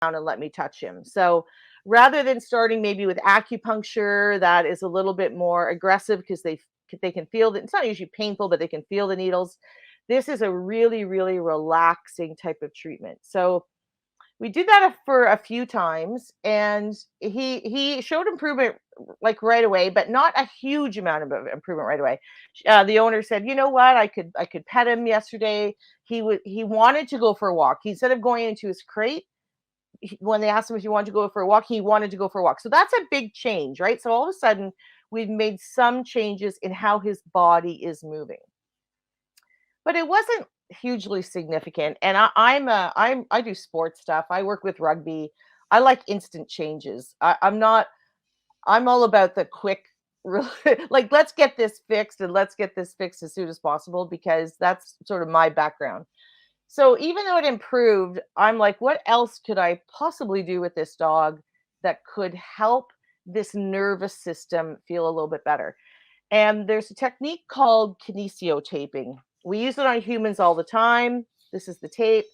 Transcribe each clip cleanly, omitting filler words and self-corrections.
and let me touch him. So rather than starting maybe with acupuncture, that is a little bit more aggressive because they can feel that it's not usually painful, but they can feel the needles. This is a really, really relaxing type of treatment. So we did that for a few times, and he showed improvement like right away, but not a huge amount of improvement right away. The owner said, "You know what? I could pet him yesterday. He wanted to go for a walk. Instead of going into his crate, when they asked him if he wanted to go for a walk, he wanted to go for a walk. So that's a big change, right? So all of a sudden, we've made some changes in how his body is moving, but it wasn't hugely significant. And I do sports stuff. I work with rugby. I like instant changes. I'm not. I'm all about the quick. Like, let's get this fixed, and let's get this fixed as soon as possible, because that's sort of my background. So even though it improved, I'm like, what else could I possibly do with this dog that could help this nervous system feel a little bit better? And there's a technique called kinesio-taping. We use it on humans all the time. This is the tape.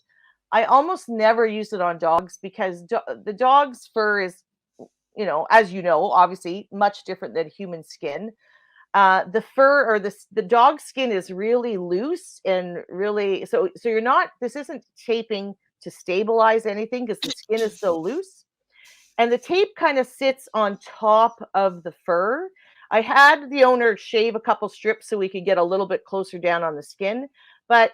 I almost never use it on dogs because the dog's fur is, as you know, obviously much different than human skin. The fur or the dog skin is really loose and really, so you're not, this isn't taping to stabilize anything because the skin is so loose, and the tape kind of sits on top of the fur. I had the owner shave a couple strips so we could get a little bit closer down on the skin, but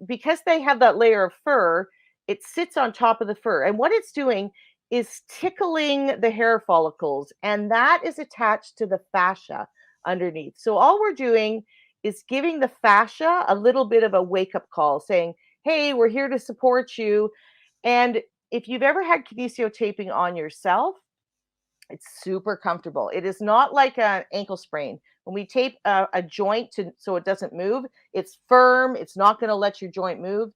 because they have that layer of fur, it sits on top of the fur, and what it's doing is tickling the hair follicles, and that is attached to the fascia underneath. So all we're doing is giving the fascia a little bit of a wake up call, saying, "Hey, we're here to support you." And if you've ever had kinesio taping on yourself, it's super comfortable. It is not like an ankle sprain. When we tape a joint so it doesn't move, it's firm. It's not going to let your joint move.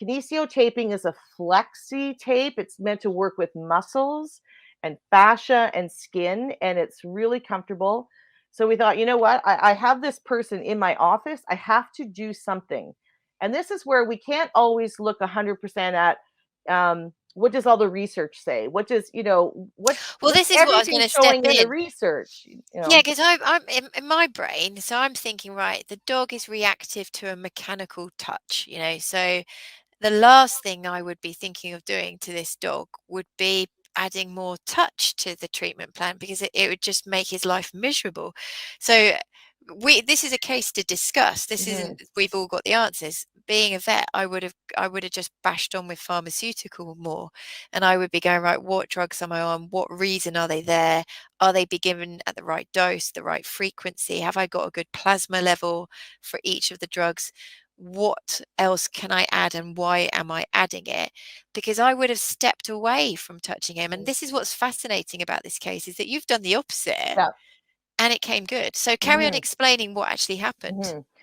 Kinesio taping is a flexi tape. It's meant to work with muscles and fascia and skin, and it's really comfortable. So we thought, you know what? I have this person in my office. I have to do something. And this is where we can't always look 100% at what does all the research say? What does, Well, what's this is what I was going everything to step showing in the in. research? Yeah, because I'm in my brain, so I'm thinking, right, the dog is reactive to a mechanical touch, so the last thing I would be thinking of doing to this dog would be adding more touch to the treatment plan, because it would just make his life miserable. So this is a case to discuss. This Mhm. isn't we've all got the answers. Being a vet, I would have just bashed on with pharmaceutical more, and I would be going, right, what drugs am I on? What reason are they there? Are they be given at the right dose, the right frequency? Have I got a good plasma level for each of the drugs? What else can I add, and why am I adding it? Because I would have stepped away from touching him. And this is what's fascinating about this case, is that you've done the opposite Yeah. and it came good. So carry on Mhm. explaining what actually happened. Mhm.